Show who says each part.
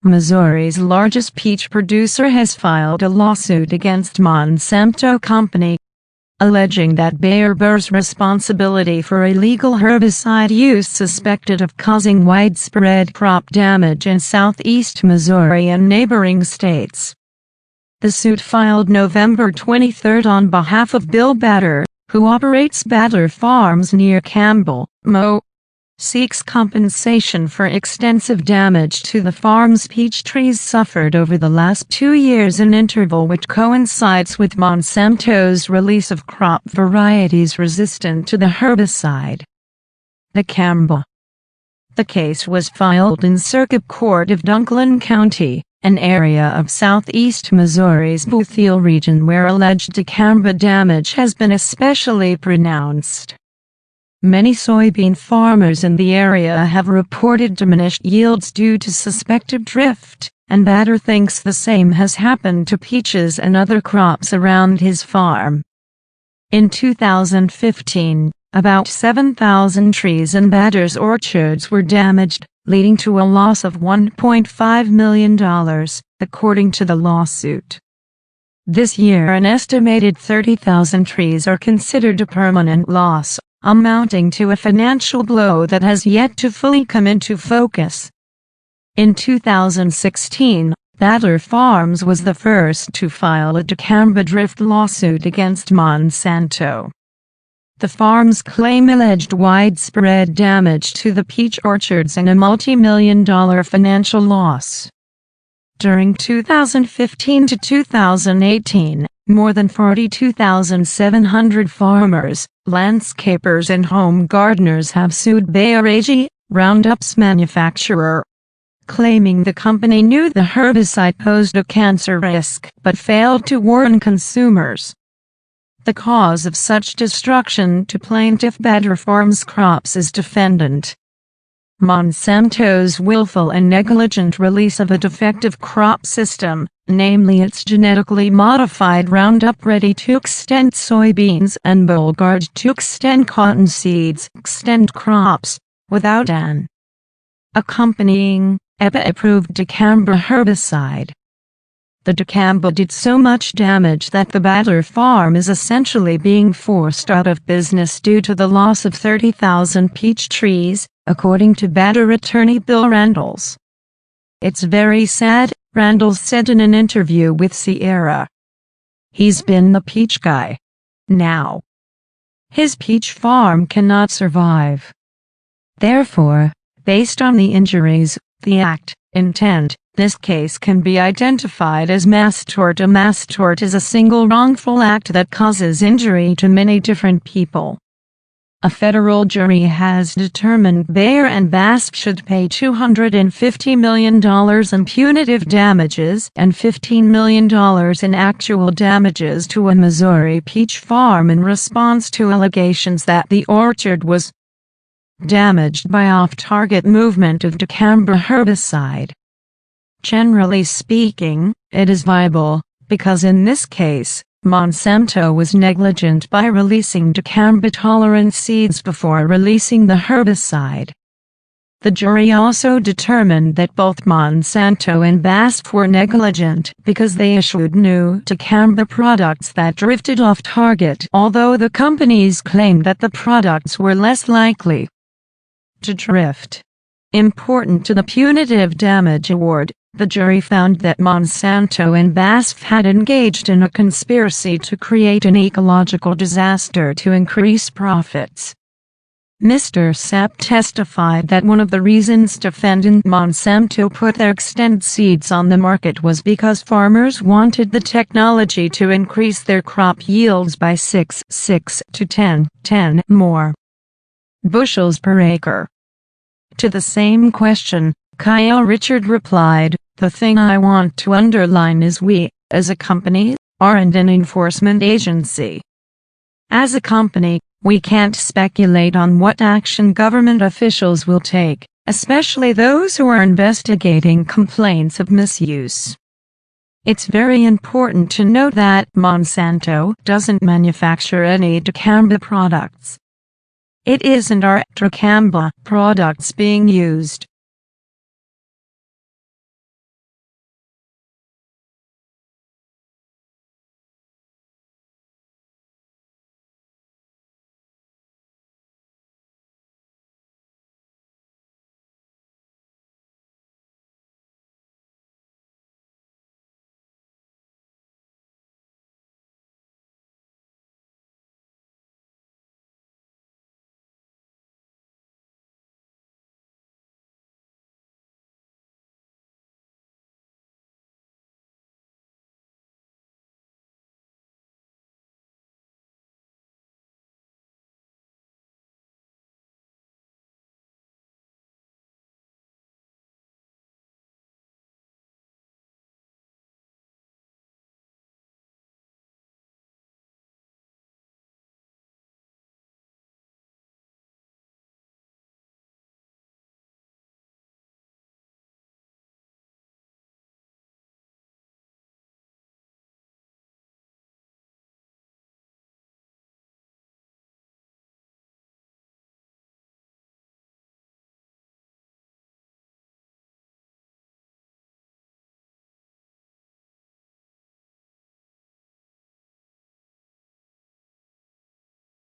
Speaker 1: Missouri's largest peach producer has filed a lawsuit against Monsanto Company, alleging that Bayer bears responsibility for illegal herbicide use suspected of causing widespread crop damage in southeast Missouri and neighboring states. The suit, filed November 23 on behalf of Bill Bader, who operates Bader Farms near Campbell, Mo., seeks compensation for extensive damage to the farm's peach trees suffered over the last 2 years, an interval which coincides with Monsanto's release of crop varieties resistant to the herbicide. Dicamba. The case was filed in Circuit Court of Dunklin County, an area of southeast Missouri's Bootheel region where alleged dicamba damage has been especially pronounced. Many soybean farmers in the area have reported diminished yields due to suspected drift, and Bader thinks the same has happened to peaches and other crops around his farm. In 2015, about 7,000 trees in Bader's orchards were damaged, leading to a loss of $1.5 million, according to the lawsuit. This year, an estimated 30,000 trees are considered a permanent loss, amounting to a financial blow that has yet to fully come into focus. In 2016, Bader Farms was the first to file a dicamba drift lawsuit against Monsanto. The farms claim alleged widespread damage to the peach orchards and a multi-million-dollar financial loss. During 2015 to 2018, more than 42,700 farmers, landscapers and home gardeners have sued Bayer AG, Roundup's manufacturer, claiming the company knew the herbicide posed a cancer risk but failed to warn consumers. The cause of such destruction to plaintiff Bader Farms crops is defendant. Monsanto's willful and negligent release of a defective crop system, namely its genetically modified Roundup Ready to extend soybeans and Bollgard to extend cottonseeds, extend crops, without an accompanying, EPA-approved dicamba herbicide. The dicamba did so much damage that the Bader farm is essentially being forced out of business due to the loss of 30,000 peach trees, according to Bader attorney Bill Randles. "It's very sad," Randles said in an interview with Sierra. "He's been the peach guy. Now his peach farm cannot survive. Therefore, based on the injuries, the act, intent, this case can be identified as mass tort. A mass tort is a single wrongful act that causes injury to many different people. A federal jury has determined Bayer and BASF should pay $250 million in punitive damages and $15 million in actual damages to a Missouri peach farm in response to allegations that the orchard was damaged by off-target movement of dicamba herbicide. Generally speaking, it is viable, because in this case, Monsanto was negligent by releasing dicamba-tolerant seeds before releasing the herbicide. The jury also determined that both Monsanto and BASF were negligent because they issued new dicamba products that drifted off target, although the companies claimed that the products were less likely to drift. Important to the punitive damage award, the jury found that Monsanto and BASF had engaged in a conspiracy to create an ecological disaster to increase profits. Mr. Sapp testified that one of the reasons defendant Monsanto put their Xtend seeds on the market was because farmers wanted the technology to increase their crop yields by 6 to 10 more bushels per acre. To the same question, Kyle Richard replied, "The thing I want to underline is we, as a company, aren't an enforcement agency. As a company, we can't speculate on what action government officials will take, especially those who are investigating complaints of misuse." It's very important to note that Monsanto doesn't manufacture any dicamba products. It isn't our dicamba products being used.